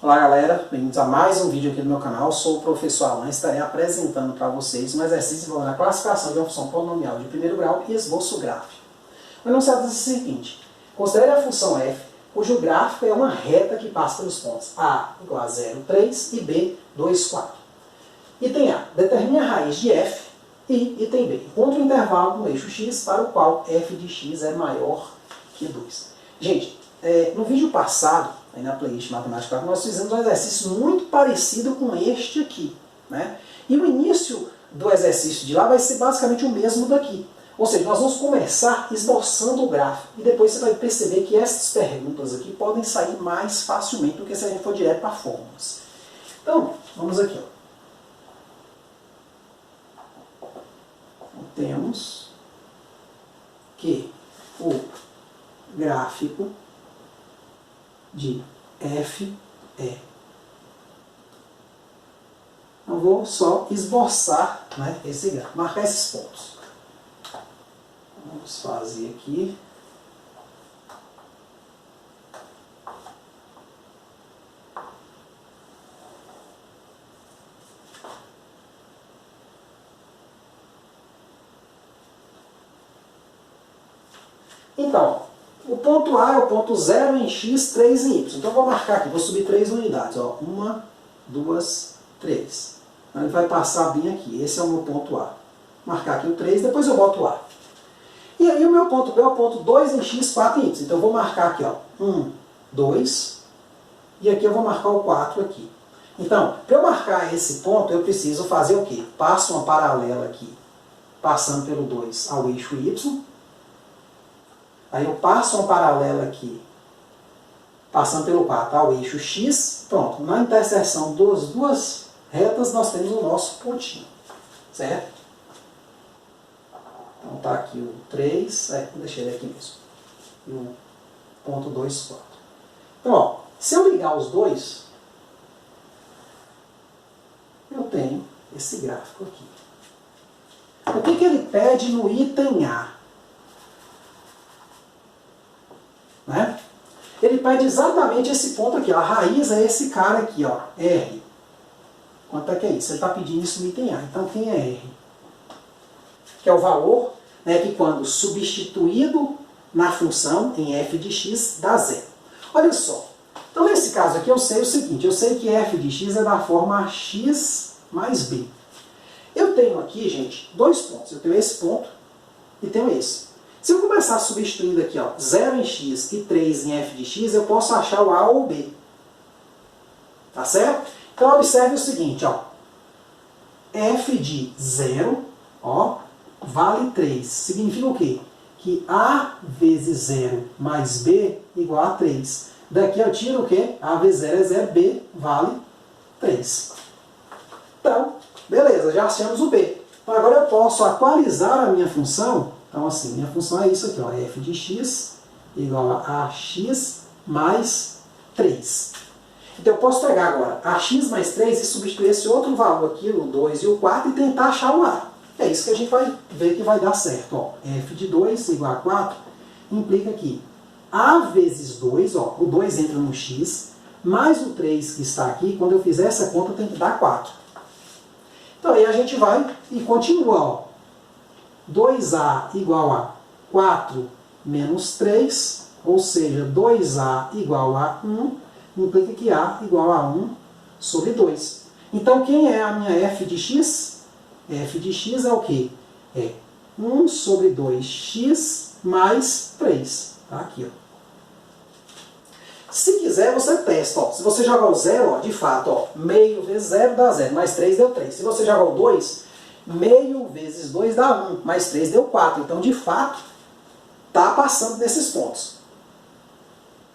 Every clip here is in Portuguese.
Olá galera, bem-vindos a mais um vídeo aqui do meu canal. Eu sou o professor Alan e estarei apresentando para vocês um exercício envolvendo a classificação de uma função polinomial de primeiro grau e esboço gráfico. O enunciado diz o seguinte: considere a função f, cujo gráfico é uma reta que passa pelos pontos a igual a 0, 3 e b, 2, 4. Item A, determine a raiz de f e item B, encontre o intervalo no eixo x para o qual f de x é maior que 2. Gente, no vídeo passado, aí na playlist Matemática, nós fizemos um exercício muito parecido com este aqui, né? E o início do exercício de lá vai ser basicamente o mesmo daqui. Ou seja, nós vamos começar esboçando o gráfico. E depois você vai perceber que essas perguntas aqui podem sair mais facilmente do que se a gente for direto para fórmulas. Então, vamos aqui. Temos que o gráfico de f é... Eu vou só esboçar, né, esse gráfico, marcar esses pontos. Vamos fazer aqui. Então, o ponto A é o ponto 0 em x, 3 em y. Então eu vou marcar aqui, vou subir 3 unidades. 1, 2, 3. Então ele vai passar bem aqui. Esse é o meu ponto A. Vou marcar aqui o 3, depois eu boto o A. E aí o meu ponto B é o ponto 2 em x, 4 em y. Então eu vou marcar aqui, 1, 2, e aqui eu vou marcar o 4 aqui. Então, para eu marcar esse ponto, eu preciso fazer o quê? Passo uma paralela aqui, passando pelo 2 ao eixo y. Aí eu passo uma paralela aqui, passando pelo 4 ao eixo x. Pronto, na interseção das duas retas nós temos o nosso pontinho. Certo? Então está aqui o 3, vou deixar ele aqui mesmo. E o ponto 2, 4. Então, se eu ligar os dois, eu tenho esse gráfico aqui. O que ele pede no item A? Né? Ele pede exatamente esse ponto aqui. A raiz é esse cara aqui, R. Quanto é que é isso? Ele está pedindo isso no item A. Então, quem é R? Que é o valor, né, que quando substituído na função em f de x dá 0. Olha só. Então, nesse caso aqui, eu sei o seguinte. Eu sei que f de x é da forma x mais b. Eu tenho aqui, gente, dois pontos. Eu tenho esse ponto e tenho esse. Se eu começar substituindo aqui, 0 em x e 3 em f de x, eu posso achar o A ou o B. Tá certo? Então, observe o seguinte, f de 0, vale 3. Significa o quê? Que A vezes 0 mais B igual a 3. Daqui eu tiro o quê? A vezes 0 é 0, B vale 3. Então, beleza, já achamos o B. Então, agora eu posso atualizar a minha função. Então, assim, minha função é isso aqui, f de x igual a x mais 3. Então, eu posso pegar agora a x mais 3 e substituir esse outro valor aqui, o 2 e o 4, e tentar achar o A. É isso que a gente vai ver que vai dar certo. F de 2 igual a 4 implica que A vezes 2, o 2 entra no x, mais o 3 que está aqui, quando eu fizer essa conta, tem que dar 4. Então, aí a gente vai e continua, 2A igual a 4 menos 3, ou seja, 2A igual a 1, implica que A igual a 1 sobre 2. Então, quem é a minha f de x? F de x é o quê? É 1 sobre 2x mais 3. Tá aqui, Se quiser, você testa. Se você jogar o 0, de fato, meio vezes 0 dá 0, mais 3 deu 3. Se você jogar o 2, meio vezes 2 dá 1, mais 3 deu 4. Então, de fato, está passando desses pontos.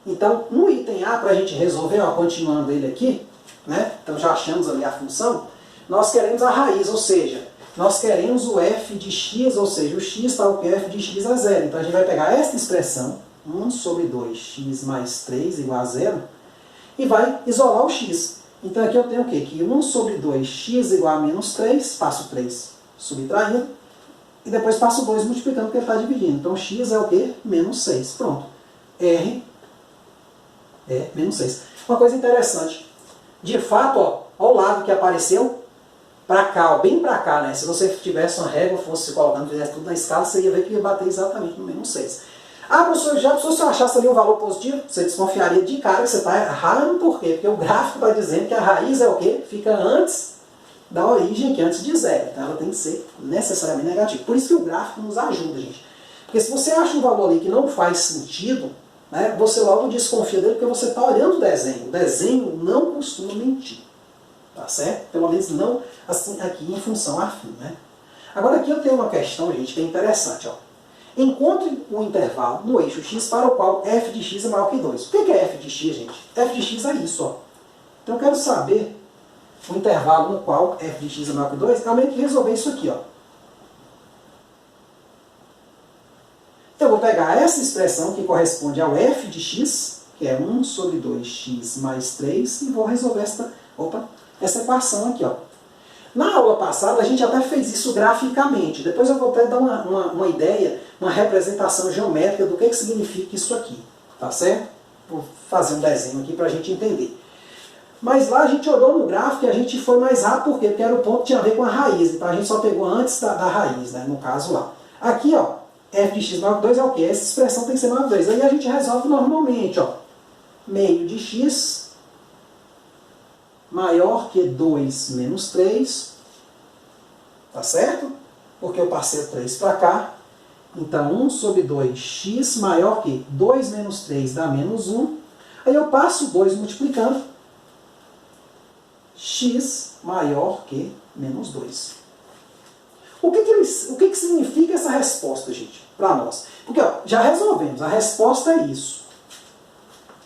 Então, no item A, para a gente resolver, continuando ele aqui, né? Então já achamos ali a função, nós queremos a raiz, ou seja, nós queremos o f de x, ou seja, o x está o que? F de x é 0. Então a gente vai pegar esta expressão, 1 sobre 2x mais 3 igual a 0, e vai isolar o x. Então aqui eu tenho o quê? Que 1 sobre 2x igual a menos 3, passo 3 subtraindo, e depois passo 2 multiplicando porque ele está dividindo. Então x é o quê? Menos 6. Pronto. R é menos 6. Uma coisa interessante, de fato, ó, ao lado que apareceu, para cá, ó, bem para cá, né? Se você tivesse uma régua, fosse se colocando, fizesse tudo na escala, você ia ver que ia bater exatamente no menos 6. Ah, professor, já se você achasse ali um valor positivo, você desconfiaria de cara que você está errando, por quê? Porque o gráfico está dizendo que a raiz é o quê? Fica antes da origem, que antes de zero. Então ela tem que ser necessariamente negativa. Por isso que o gráfico nos ajuda, gente. Porque se você acha um valor ali que não faz sentido, né, você logo desconfia dele porque você está olhando o desenho. O desenho não costuma mentir. Tá certo? Pelo menos não assim aqui em função afim, né? Agora aqui eu tenho uma questão, gente, que é interessante, ó. Encontre um intervalo no eixo x para o qual f de x é maior que 2. O que é f de x, gente? f de x é isso, ó. Então eu quero saber o intervalo no qual f de x é maior que 2, eu meio que resolver isso aqui, ó. Então eu vou pegar essa expressão que corresponde ao f de x, que é 1 sobre 2x mais 3, e vou resolver essa equação aqui, ó. Na aula passada a gente até fez isso graficamente. Depois eu vou até dar uma ideia, uma representação geométrica do que significa isso aqui. Tá certo? Vou fazer um desenho aqui para a gente entender. Mas lá a gente olhou no gráfico e a gente foi mais rápido, por quê? Porque era o ponto que tinha a ver com a raiz. Então a gente só pegou antes da raiz, né? No caso lá. Aqui, ó, f de x maior que 2 é o quê? Essa expressão tem que ser maior que 2. Aí a gente resolve normalmente, ó. Meio de x maior que 2 menos 3, tá certo? Porque eu passei o 3 para cá. Então, 1 sobre 2x maior que 2 menos 3 dá menos 1. Aí eu passo o 2 multiplicando. X maior que menos 2. O que significa essa resposta, gente, para nós? Porque ó, já resolvemos, a resposta é isso.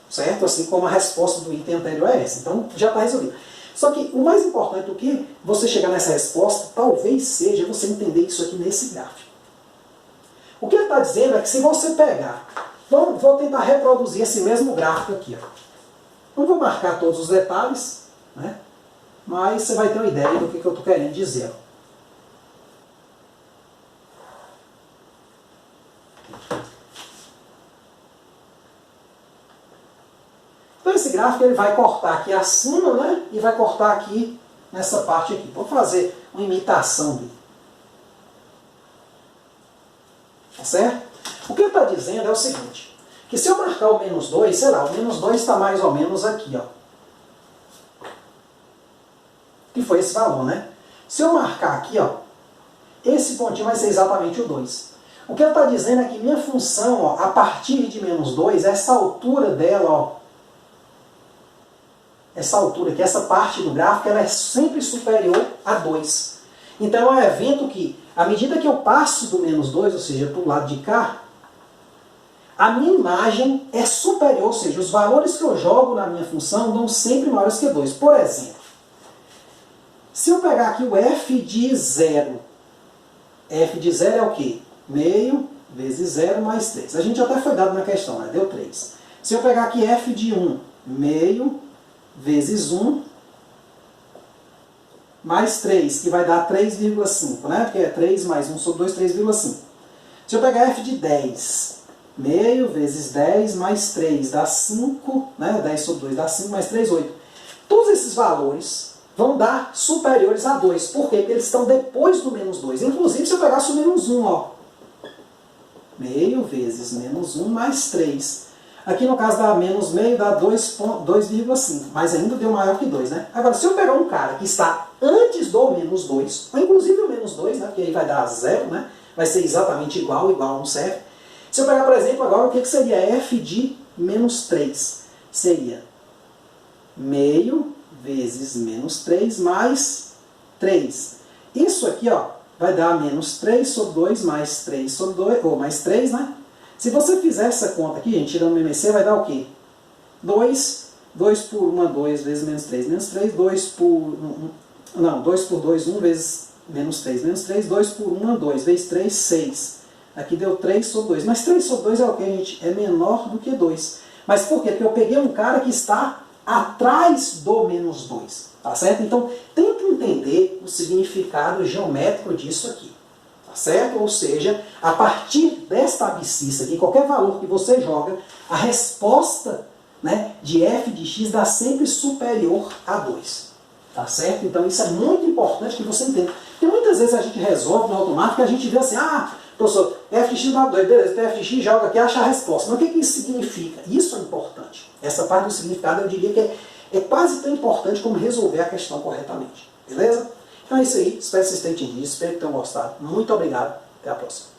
Certo? Assim como a resposta do item anterior é essa. Então, já está resolvido. Só que o mais importante do que você chegar nessa resposta, talvez seja você entender isso aqui nesse gráfico. O que ele está dizendo é que se você pegar... Então, vou tentar reproduzir esse mesmo gráfico aqui. Ó. Não vou marcar todos os detalhes, né? Mas você vai ter uma ideia do que eu estou querendo dizer. Ó. Então esse gráfico ele vai cortar aqui acima, né? E vai cortar aqui nessa parte aqui. Vou fazer uma imitação dele. Tá certo? O que ele está dizendo é o seguinte, que se eu marcar o menos 2, sei lá, o menos 2 está mais ou menos aqui, ó. Que foi esse valor, né? Se eu marcar aqui, ó, esse pontinho vai ser exatamente o 2. O que ele está dizendo é que minha função, ó, a partir de menos 2, essa altura dela, ó, essa altura aqui, essa parte do gráfico, ela é sempre superior a 2. Então é um evento que, à medida que eu passo do menos 2, ou seja, para o lado de cá, a minha imagem é superior, ou seja, os valores que eu jogo na minha função dão sempre maiores que 2. Por exemplo, se eu pegar aqui o f de 0, f de 0 é o quê? Meio vezes 0 mais 3. A gente até foi dado na questão, né? Deu 3. Se eu pegar aqui f de 1, meio vezes 1 mais 3, que vai dar 3,5, né? Porque é 3 mais 1 sobre 2, 3,5. Se eu pegar f de 10, meio vezes 10 mais 3 dá 5, né? 10 sobre 2 dá 5 mais 3, 8. Todos esses valores vão dar superiores a 2. Por quê? Porque eles estão depois do menos 2. Inclusive, se eu pegasse o menos 1, ó, meio vezes menos 1 mais 3. Aqui no caso dá menos meio, dá 2,5, mas ainda deu maior que 2, né? Agora, se eu pegar um cara que está antes do menos 2, ou inclusive o menos 2, né? Porque aí vai dar 0, né? Vai ser exatamente igual não serve. Se eu pegar, por exemplo, agora o que seria f de menos 3? Seria meio vezes menos 3 mais 3. Isso aqui, ó, vai dar menos 3 sobre 2 mais 3 sobre 2, ou mais 3, né? Se você fizer essa conta aqui, gente, tirando o MMC, vai dar o quê? 2 por 1 é 2 vezes menos 3, menos 3, 2 por 2, 1 vezes menos 3, 2 por 1 é 2, vezes 3, 6. Aqui deu 3 sobre 2. Mas 3 sobre 2 é o quê, gente? É menor do que 2. Mas por quê? Porque eu peguei um cara que está atrás do menos 2. Tá certo? Então, tenta entender o significado geométrico disso aqui. Tá certo? Ou seja, a partir desta abscissa aqui, qualquer valor que você joga, a resposta né, de f de x dá sempre superior a 2. Tá certo? Então isso é muito importante que você entenda. Porque muitas vezes a gente resolve no automático e a gente vê assim, ah, professor, f de x dá 2, beleza, f de x joga aqui, acha a resposta. Mas o que isso significa? Isso é importante. Essa parte do significado eu diria que é quase tão importante como resolver a questão corretamente. Beleza? Então é isso aí, espero que vocês tenham entendido, espero que tenham gostado. Muito obrigado, até a próxima.